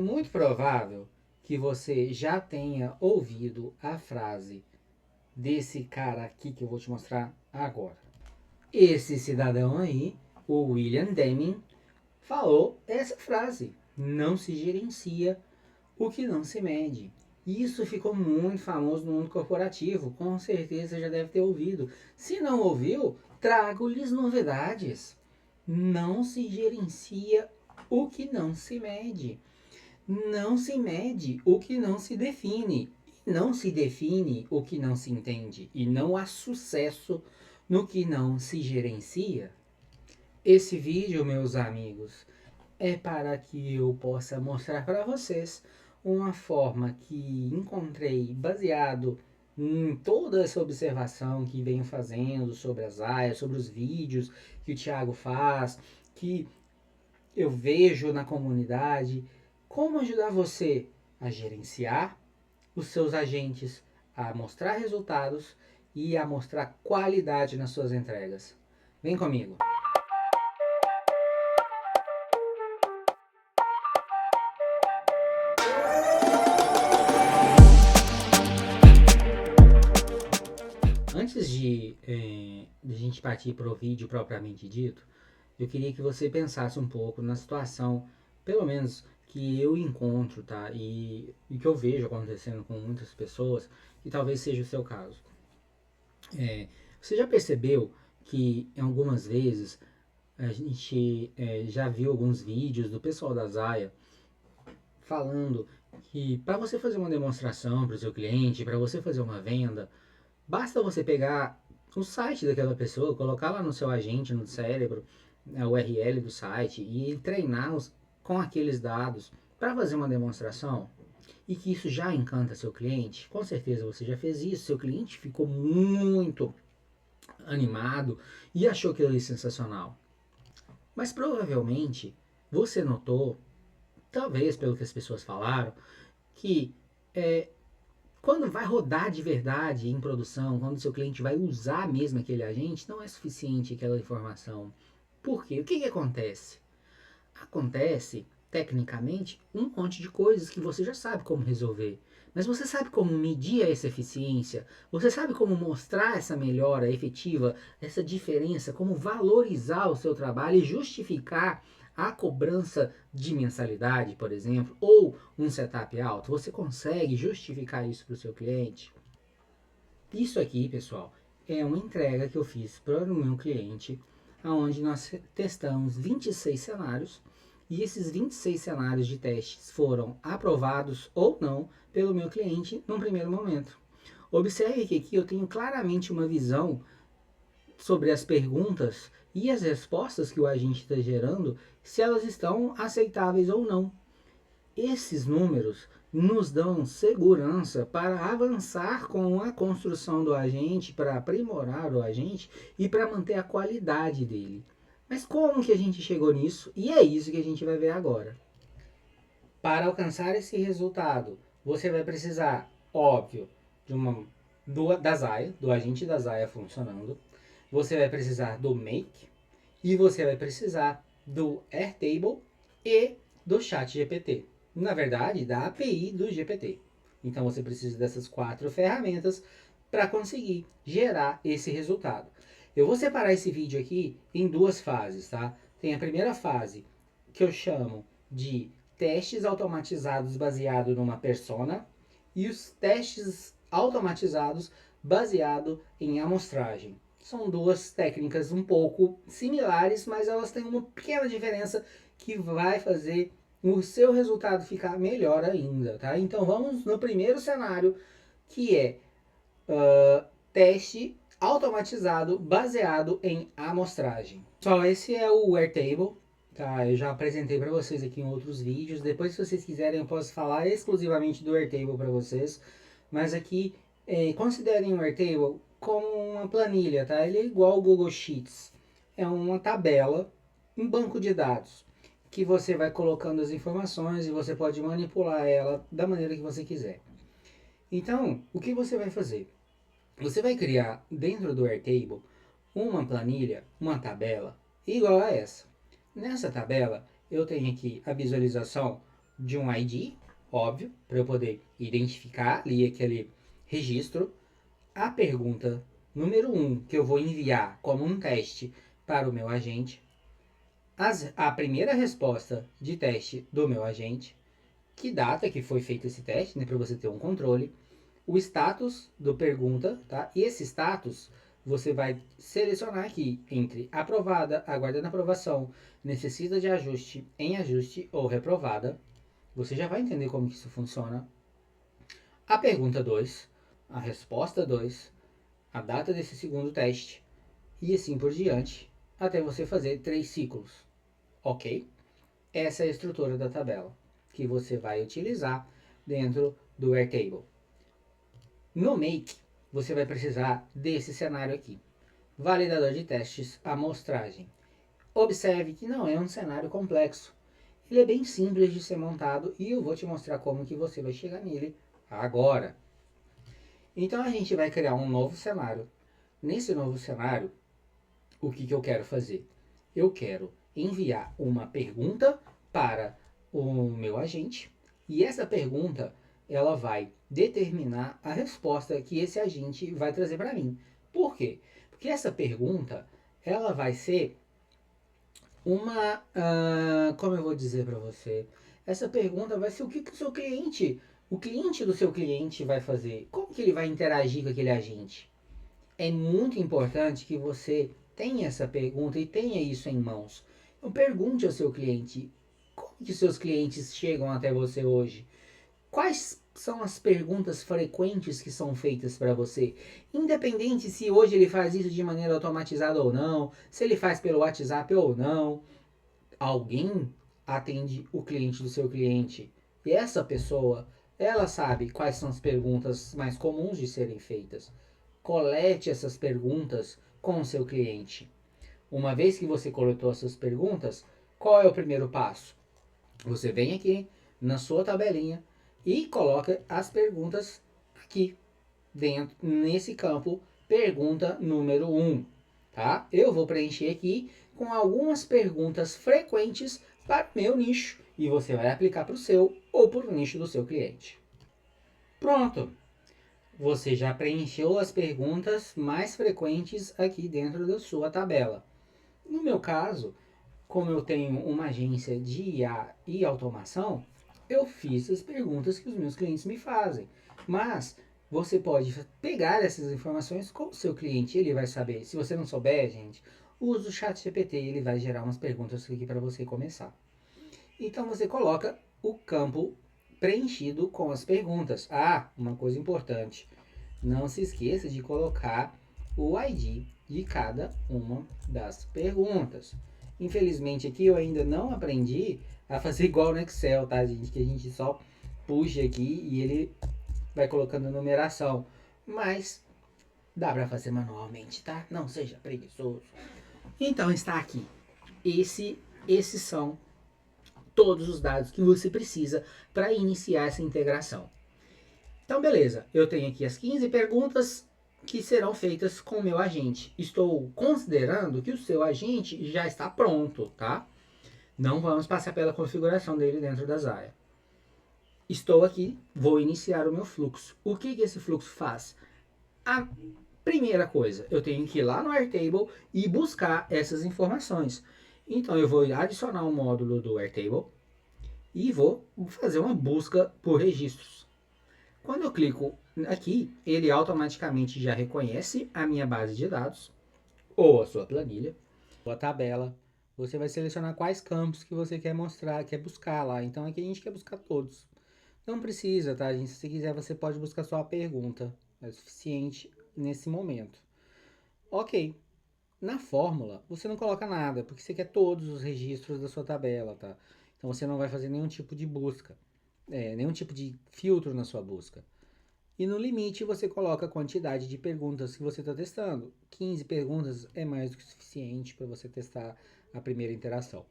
Muito provável que você já tenha ouvido a frase desse cara aqui que eu vou te mostrar agora. Esse cidadão aí, o William Deming, falou essa frase: não se gerencia o que não se mede. Isso ficou muito famoso no mundo corporativo, com certeza já deve ter ouvido. Se não ouviu, trago-lhes novidades. Não se gerencia o que não se mede. Não se mede o que não se define. E não se define o que não se entende. E não há sucesso no que não se gerencia. Esse vídeo, meus amigos, é para que eu possa mostrar para vocês uma forma que encontrei baseado em toda essa observação que venho fazendo sobre as áreas, sobre os vídeos que o Thiago faz, que eu vejo na comunidade, como ajudar você a gerenciar os seus agentes, a mostrar resultados e a mostrar qualidade nas suas entregas. Vem comigo! Antes de a gente partir para o vídeo propriamente dito, eu queria que você pensasse um pouco na situação, pelo menos que eu encontro, tá? E que eu vejo acontecendo com muitas pessoas, que talvez seja o seu caso. Você já percebeu que em algumas vezes a gente já viu alguns vídeos do pessoal da Zaya falando que para você fazer uma demonstração para o seu cliente, para você fazer uma venda, basta você pegar o site daquela pessoa, colocar lá no seu agente, no cérebro, a URL do site e treinar com aqueles dados para fazer uma demonstração e que isso já encanta seu cliente. Com certeza você já fez isso, seu cliente ficou muito animado e achou aquilo ali sensacional. Mas provavelmente você notou, talvez pelo que as pessoas falaram, que quando vai rodar de verdade em produção, quando o seu cliente vai usar mesmo aquele agente, não é suficiente aquela informação. Por quê? O que acontece? Acontece, tecnicamente, um monte de coisas que você já sabe como resolver. Mas você sabe como medir essa eficiência? Você sabe como mostrar essa melhora efetiva, essa diferença, como valorizar o seu trabalho e justificar a cobrança de mensalidade, por exemplo, ou um setup alto? Você consegue justificar isso para o seu cliente? Isso aqui, pessoal, é uma entrega que eu fiz para o meu cliente, onde nós testamos 26 cenários e esses 26 cenários de testes foram aprovados ou não pelo meu cliente num primeiro momento. Observe que aqui eu tenho claramente uma visão sobre as perguntas e as respostas que o agente está gerando, se elas estão aceitáveis ou não. Esses números nos dão segurança para avançar com a construção do agente, para aprimorar o agente e para manter a qualidade dele. Mas como que a gente chegou nisso? E é isso que a gente vai ver agora. Para alcançar esse resultado, você vai precisar, óbvio, da Zaya, do agente da Zaya funcionando. Você vai precisar do Make e você vai precisar do Airtable e do ChatGPT. Na verdade, da API do GPT. Então você precisa dessas 4 ferramentas para conseguir gerar esse resultado. Eu vou separar esse vídeo aqui em 2 fases, tá? Tem a primeira fase que eu chamo de testes automatizados baseado numa persona e os testes automatizados baseado em amostragem. São 2 técnicas um pouco similares, mas elas têm uma pequena diferença que vai fazer o seu resultado ficar melhor ainda, tá? Então vamos no primeiro cenário, que é teste automatizado baseado em amostragem. Pessoal, esse é o Airtable, tá? Eu já apresentei para vocês aqui em outros vídeos. Depois, se vocês quiserem, eu posso falar exclusivamente do Airtable para vocês. Mas aqui, considerem o Airtable como uma planilha, tá? Ele é igual ao Google Sheets. É uma tabela, um banco de dados, que você vai colocando as informações e você pode manipular ela da maneira que você quiser. Então, o que você vai fazer? Você vai criar dentro do Airtable uma planilha, uma tabela igual a essa. Nessa tabela, eu tenho aqui a visualização de um ID, óbvio, para eu poder identificar ali aquele registro. A pergunta número 1 que eu vou enviar como um teste para o meu agente. A primeira resposta de teste do meu agente. Que data que foi feito esse teste, né, para você ter um controle. O status do pergunta, tá? E esse status você vai selecionar aqui entre aprovada, aguardando aprovação, necessita de ajuste, em ajuste ou reprovada. Você já vai entender como que isso funciona. A pergunta 2, a resposta 2, a data desse segundo teste e assim por diante, até você fazer 3 ciclos, ok? Essa é a estrutura da tabela que você vai utilizar dentro do Airtable. No Make, você vai precisar desse cenário aqui. Validador de testes, amostragem. Observe que não é um cenário complexo. Ele é bem simples de ser montado e eu vou te mostrar como que você vai chegar nele agora. Então a gente vai criar um novo cenário. Nesse novo cenário, o que eu quero fazer? Eu quero enviar uma pergunta para o meu agente e essa pergunta ela vai determinar a resposta que esse agente vai trazer para mim. Por quê? Porque essa pergunta ela vai ser uma, como eu vou dizer para você, essa pergunta vai ser o que o seu cliente, o cliente do seu cliente vai fazer, como que ele vai interagir com aquele agente. É muito importante que você tenha essa pergunta e tenha isso em mãos. Então pergunte ao seu cliente, como que seus clientes chegam até você hoje? Quais são as perguntas frequentes que são feitas para você? Independente se hoje ele faz isso de maneira automatizada ou não, se ele faz pelo WhatsApp ou não, alguém atende o cliente do seu cliente. E essa pessoa, ela sabe quais são as perguntas mais comuns de serem feitas. Colete essas perguntas com o seu cliente. Uma vez que você coletou essas perguntas, qual é o primeiro passo? Você vem aqui na sua tabelinha e coloca as perguntas aqui dentro nesse campo pergunta número 1, tá? Eu vou preencher aqui com algumas perguntas frequentes para o meu nicho e você vai aplicar para o seu ou para o nicho do seu cliente. Pronto! Você já preencheu as perguntas mais frequentes aqui dentro da sua tabela. No meu caso, como eu tenho uma agência de IA e automação, eu fiz as perguntas que os meus clientes me fazem. Mas você pode pegar essas informações com o seu cliente, ele vai saber. Se você não souber, gente, use o chat GPT, ele vai gerar umas perguntas aqui para você começar. Então você coloca o campo preenchido com as perguntas. Ah, uma coisa importante. Não se esqueça de colocar o ID de cada uma das perguntas. Infelizmente aqui eu ainda não aprendi a fazer igual no Excel, tá, gente? Que a gente só puxa aqui e ele vai colocando a numeração. Mas dá para fazer manualmente, tá? Não seja preguiçoso. Então está aqui. Esses são todos os dados que você precisa para iniciar essa integração. Então, beleza. Eu tenho aqui as 15 perguntas que serão feitas com o meu agente. Estou considerando que o seu agente já está pronto, tá? Não vamos passar pela configuração dele dentro da Zaia. Estou aqui, vou iniciar o meu fluxo. O que esse fluxo faz? A primeira coisa, eu tenho que ir lá no Airtable e buscar essas informações. Então, eu vou adicionar um módulo do Airtable e vou fazer uma busca por registros. Quando eu clico aqui, ele automaticamente já reconhece a minha base de dados ou a sua planilha, ou a tabela. Você vai selecionar quais campos que você quer mostrar, quer buscar lá. Então aqui a gente quer buscar todos. Não precisa, tá, gente? Se você quiser, você pode buscar só a pergunta. É suficiente nesse momento. Ok. Na fórmula, você não coloca nada, porque você quer todos os registros da sua tabela, tá? Então você não vai fazer nenhum tipo de busca, nenhum tipo de filtro na sua busca. E no limite você coloca a quantidade de perguntas que você está testando. 15 perguntas é mais do que suficiente para você testar a primeira interação.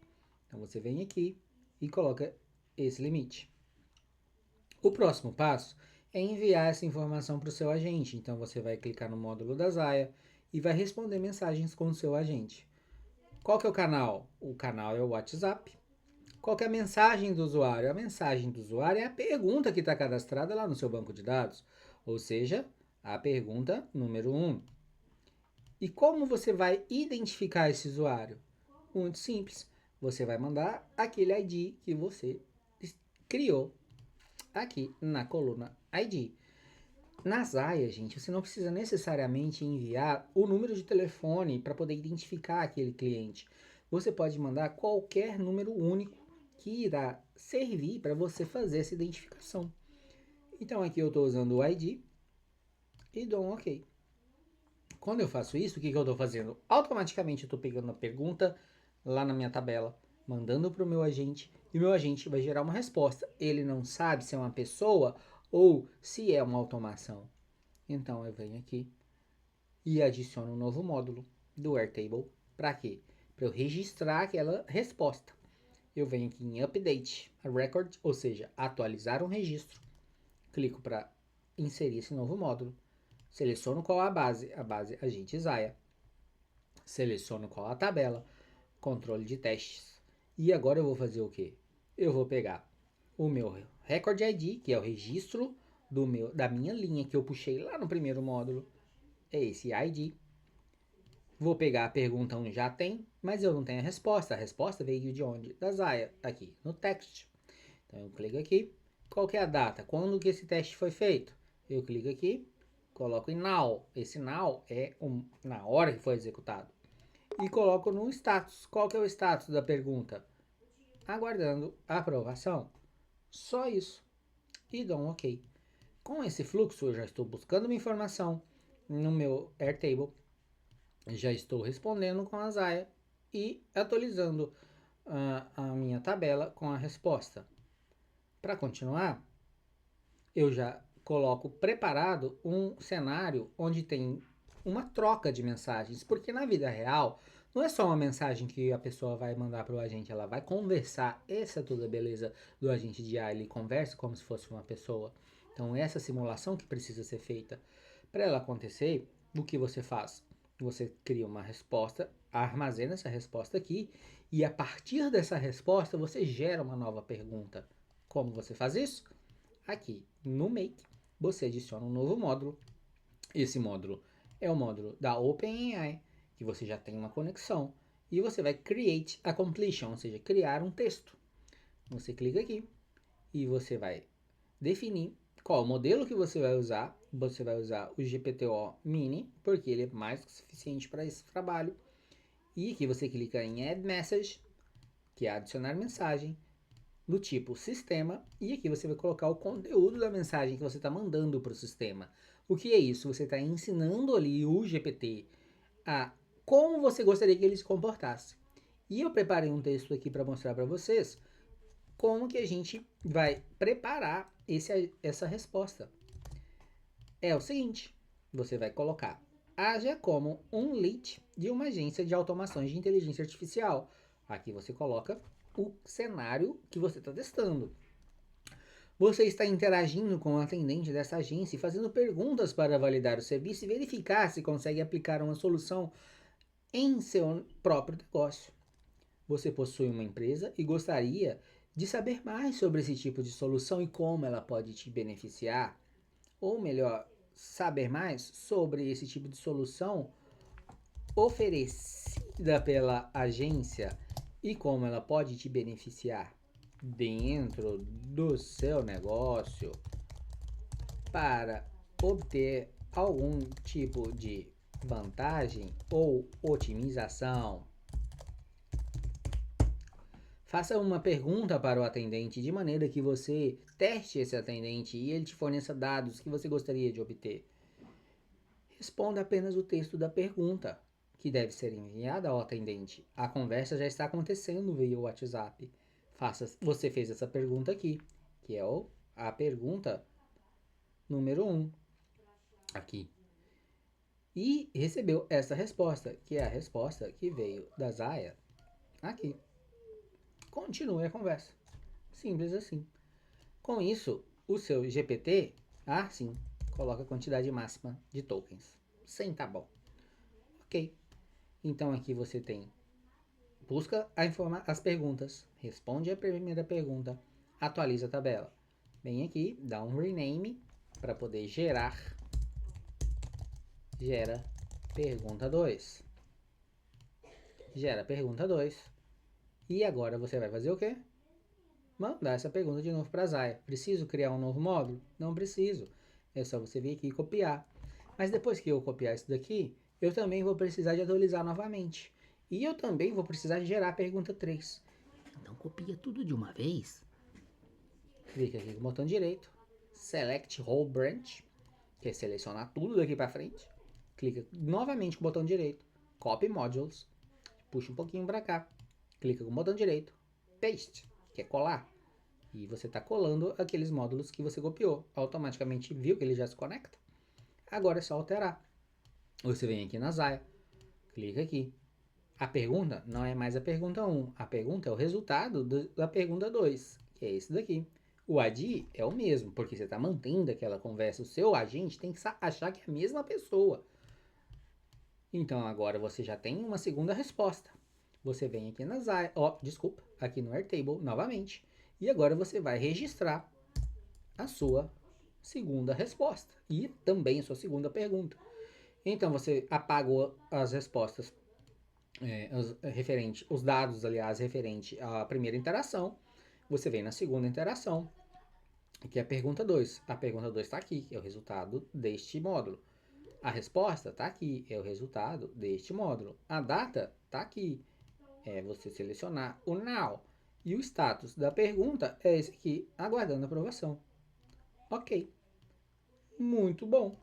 Então você vem aqui e coloca esse limite. O próximo passo é enviar essa informação para o seu agente. Então você vai clicar no módulo da Zaia e vai responder mensagens com o seu agente. Qual que é o canal? O canal é o WhatsApp. Qual que é a mensagem do usuário? A mensagem do usuário é a pergunta que está cadastrada lá no seu banco de dados, ou seja, a pergunta número 1. E como você vai identificar esse usuário? Muito simples. Você vai mandar aquele ID que você criou aqui na coluna ID. Na Zaia, gente, você não precisa necessariamente enviar o número de telefone para poder identificar aquele cliente. Você pode mandar qualquer número único que irá servir para você fazer essa identificação. Então aqui eu estou usando o ID e dou um OK. Quando eu faço isso, o que eu estou fazendo? Automaticamente eu estou pegando a pergunta lá na minha tabela, mandando para o meu agente, e o meu agente vai gerar uma resposta. Ele não sabe se é uma pessoa ou se é uma automação. Então eu venho aqui e adiciono um novo módulo do Airtable. Para quê? Para eu registrar aquela resposta. Eu venho aqui em Update a Record, ou seja, atualizar um registro. Clico para inserir esse novo módulo. Seleciono qual a base agente Zaia. Seleciono qual a tabela, controle de testes. E agora eu vou fazer o quê? Eu vou pegar o meu Record ID, que é o registro da minha linha que eu puxei lá no primeiro módulo. É esse ID. Vou pegar a pergunta onde já tem, mas eu não tenho a resposta. A resposta veio de onde? Da Zaia, aqui no text. Então eu clico aqui. Qual que é a data? Quando que esse teste foi feito? Eu clico aqui, coloco em now. Esse now é na hora que foi executado. E coloco no status. Qual que é o status da pergunta? Aguardando a aprovação. Só isso. E dou um OK. Com esse fluxo, eu já estou buscando uma informação no meu Airtable. Já estou respondendo com a Zaia e atualizando a minha tabela com a resposta. Para continuar, eu já coloco preparado um cenário onde tem uma troca de mensagens, porque na vida real não é só uma mensagem que a pessoa vai mandar para o agente, ela vai conversar. Essa é toda a beleza do agente de IA, ele conversa como se fosse uma pessoa. Então essa simulação que precisa ser feita. Para ela acontecer, o que você faz? Você cria uma resposta, armazena essa resposta aqui, e a partir dessa resposta você gera uma nova pergunta. Como você faz isso? Aqui no Make, você adiciona um novo módulo. Esse módulo é o módulo da OpenAI, que você já tem uma conexão. E você vai create a completion, ou seja, criar um texto. Você clica aqui e você vai definir qual modelo que você vai usar. Você vai usar o GPT-O Mini, porque ele é mais que suficiente para esse trabalho. E aqui você clica em Add Message, que é adicionar mensagem, do tipo sistema, e aqui você vai colocar o conteúdo da mensagem que você está mandando para o sistema. O que é isso? Você está ensinando ali o GPT a como você gostaria que ele se comportasse. E eu preparei um texto aqui para mostrar para vocês como que a gente vai preparar essa resposta. É o seguinte, você vai colocar: haja como um lead de uma agência de automações de inteligência artificial. Aqui você coloca o cenário que você está testando. Você está interagindo com o atendente dessa agência e fazendo perguntas para validar o serviço e verificar se consegue aplicar uma solução em seu próprio negócio. Você possui uma empresa e gostaria de saber mais sobre esse tipo de solução e como ela pode te beneficiar. Ou melhor, saber mais sobre esse tipo de solução oferecida pela agência e como ela pode te beneficiar dentro do seu negócio para obter algum tipo de vantagem ou otimização. Faça uma pergunta para o atendente de maneira que você teste esse atendente e ele te forneça dados que você gostaria de obter. Responda apenas o texto da pergunta, que deve ser enviada ao atendente. A conversa já está acontecendo via WhatsApp. Você fez essa pergunta aqui, que é a pergunta número 1, aqui. E recebeu essa resposta, que é a resposta que veio da Zaia, aqui. Continue a conversa. Simples assim. Com isso, o seu GPT, sim, coloca a quantidade máxima de tokens. 100 tá bom. Ok. Então aqui você tem busca as perguntas, responde a primeira pergunta, atualiza a tabela. Vem aqui, dá um rename para poder gera pergunta 2. Gera pergunta 2. E agora você vai fazer o quê? Mandar essa pergunta de novo para a Zaya. Preciso criar um novo módulo? Não preciso. É só você vir aqui e copiar. Mas depois que eu copiar isso daqui, eu também vou precisar de atualizar novamente. E eu também vou precisar de gerar a pergunta 3. Então copia tudo de uma vez. Clica aqui com o botão direito. Select Whole Branch. Que é selecionar tudo daqui para frente. Clica novamente com o botão direito. Copy Modules. Puxa um pouquinho para cá. Clica com o botão direito. Paste. Que é colar. E você está colando aqueles módulos que você copiou. Automaticamente viu que ele já se conecta. Agora é só alterar. Você vem aqui na Zaya. Clica aqui. A pergunta não é mais a pergunta 1. A pergunta é o resultado da pergunta 2. Que é esse daqui. O ID é o mesmo. Porque você está mantendo aquela conversa. O seu agente tem que achar que é a mesma pessoa. Então agora você já tem uma segunda resposta. Você vem aqui na Zaya. Aqui no Airtable novamente. E agora você vai registrar a sua segunda resposta. E também a sua segunda pergunta. Então você apagou as respostas os dados, aliás, referente à primeira interação. Você vem na segunda interação, que é a pergunta 2. A pergunta 2 está aqui, que é o resultado deste módulo. A resposta está aqui, é o resultado deste módulo. A data está aqui, é você selecionar o now. E o status da pergunta é esse aqui, aguardando aprovação. Ok. Muito bom.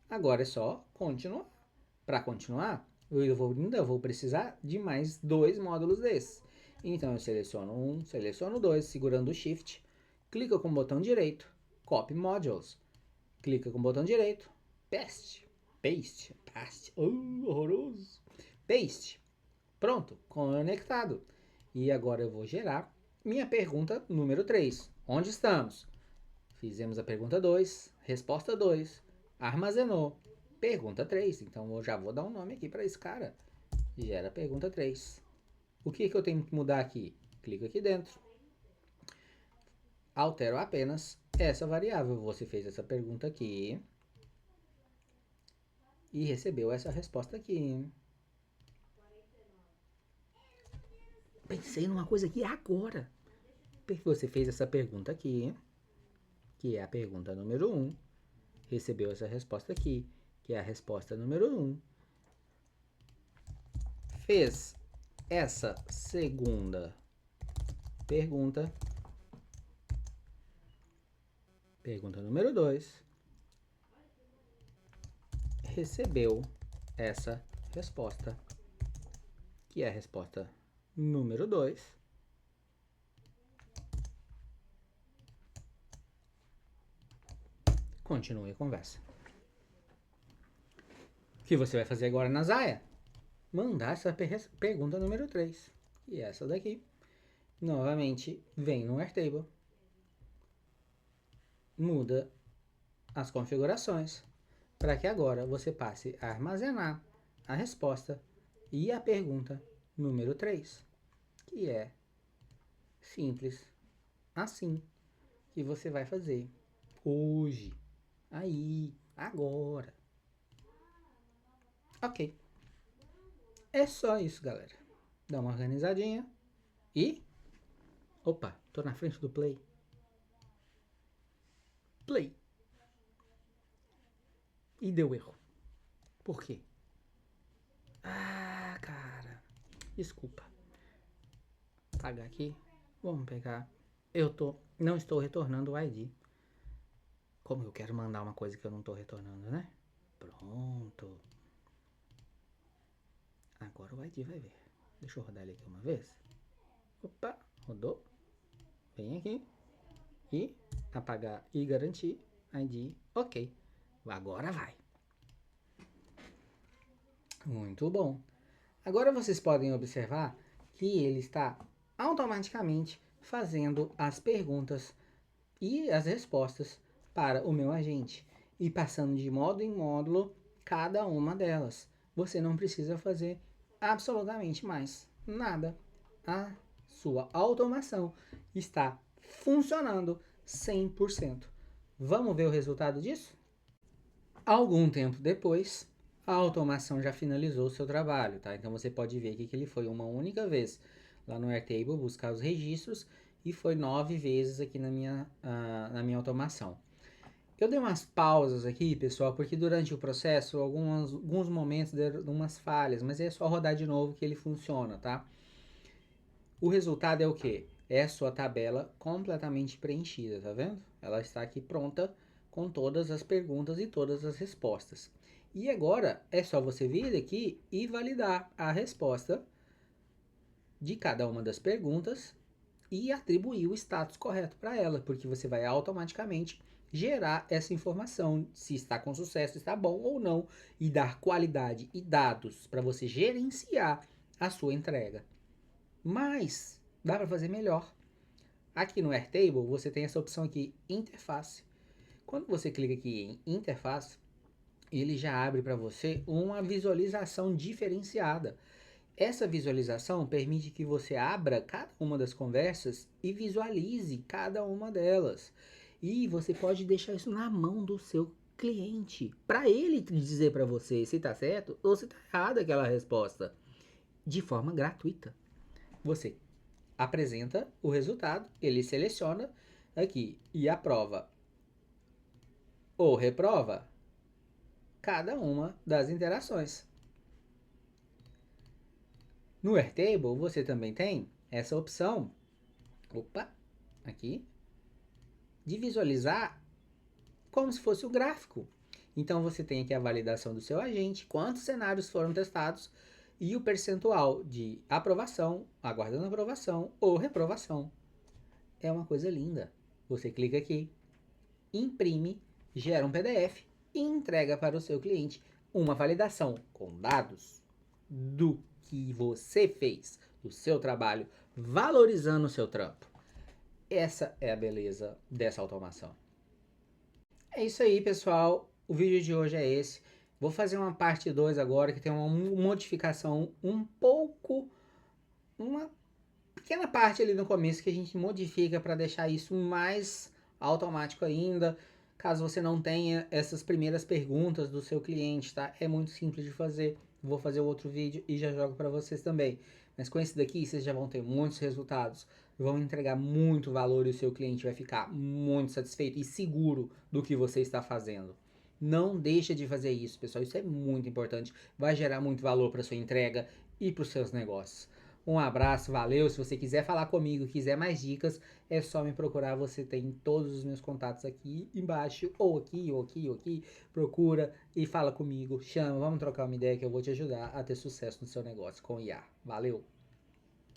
Agora é só continuar. Para continuar, eu ainda vou precisar de mais 2 módulos desses. Então eu seleciono um, seleciono 2, segurando o Shift, clica com o botão direito, Copy Modules, clica com o botão direito, Paste, horroroso, Paste, pronto, conectado. E agora eu vou gerar minha pergunta número 3. Onde estamos? Fizemos a pergunta 2, resposta 2, armazenou. Pergunta 3. Então eu já vou dar um nome aqui para esse cara. Gera pergunta 3. O que eu tenho que mudar aqui? Clico aqui dentro. Altero apenas essa variável. Você fez essa pergunta aqui. E recebeu essa resposta aqui. Pensei numa coisa aqui agora. Você fez essa pergunta aqui. Que é a pergunta número 1. Recebeu essa resposta aqui. Que é a resposta número 1. Fez essa segunda pergunta. Pergunta número 2. Recebeu essa resposta. Que é a resposta número 2. Continue a conversa. O que você vai fazer agora na Zaya? Mandar essa pergunta número 3. E essa daqui. Novamente, vem no Airtable. Muda as configurações. Para que agora você passe a armazenar a resposta e a pergunta número 3. Que é simples assim que você vai fazer hoje. Aí, agora. Ok. É só isso, galera. Dá uma organizadinha. E... Opa, tô na frente do play. Play. E deu erro. Por quê? Ah, cara. Desculpa. Apagar aqui. Vamos pegar. Não estou retornando o ID. Como eu quero mandar uma coisa que eu não estou retornando, né? Pronto. Agora o ID vai ver. Deixa eu rodar ele aqui uma vez. Opa, rodou. Vem aqui. E apagar e garantir. ID, ok. Agora vai. Muito bom. Agora vocês podem observar que ele está automaticamente fazendo as perguntas e as respostas para o meu agente e passando de módulo em módulo cada uma delas. Você não precisa fazer absolutamente mais nada. a sua automação está funcionando 100%. Vamos ver o resultado disso? Algum tempo depois, a automação já finalizou o seu trabalho, tá? Então você pode ver aqui que ele foi uma única vez lá no Airtable buscar os registros e foi 9 vezes aqui na minha automação. Eu dei umas pausas aqui, pessoal, porque durante o processo, alguns momentos deram umas falhas, mas é só rodar de novo que ele funciona, tá? O resultado é o quê? É a sua tabela completamente preenchida, tá vendo? Ela está aqui pronta com todas as perguntas e todas as respostas. E agora é só você vir aqui e validar a resposta de cada uma das perguntas e atribuir o status correto para ela, porque você vai automaticamente gerar essa informação, se está com sucesso, se está bom ou não, e dar qualidade e dados para você gerenciar a sua entrega. Mas dá para fazer melhor. Aqui no Airtable você tem essa opção aqui, interface. Quando você clica aqui em interface, ele já abre para você uma visualização diferenciada. Essa visualização permite que você abra cada uma das conversas e visualize cada uma delas. E você pode deixar isso na mão do seu cliente, para ele dizer para você se está certo ou se está errada aquela resposta, de forma gratuita. Você apresenta o resultado, ele seleciona aqui e aprova ou reprova cada uma das interações. No Airtable você também tem essa opção, aqui, de visualizar como se fosse o gráfico. Então você tem aqui a validação do seu agente, quantos cenários foram testados e o percentual de aprovação, aguardando aprovação ou reprovação. É uma coisa linda. Você clica aqui, imprime, gera um PDF e entrega para o seu cliente uma validação com dados do que você fez, do seu trabalho, valorizando o seu trampo. Essa é a beleza dessa automação. É isso aí, pessoal. O vídeo de hoje é esse. Vou fazer uma parte 2 agora, que tem uma modificação uma pequena parte ali no começo que a gente modifica para deixar isso mais automático ainda. Caso você não tenha essas primeiras perguntas do seu cliente, tá? É muito simples de fazer. Vou fazer outro vídeo e já jogo para vocês também. Mas com esse daqui, vocês já vão ter muitos resultados. Vão entregar muito valor e o seu cliente vai ficar muito satisfeito e seguro do que você está fazendo. Não deixa de fazer isso, pessoal. Isso é muito importante. Vai gerar muito valor para sua entrega e para os seus negócios. Um abraço, valeu. Se você quiser falar comigo, quiser mais dicas, é só me procurar. Você tem todos os meus contatos aqui embaixo, ou aqui, ou aqui, ou aqui. Procura e fala comigo, chama, vamos trocar uma ideia que eu vou te ajudar a ter sucesso no seu negócio com IA. Valeu!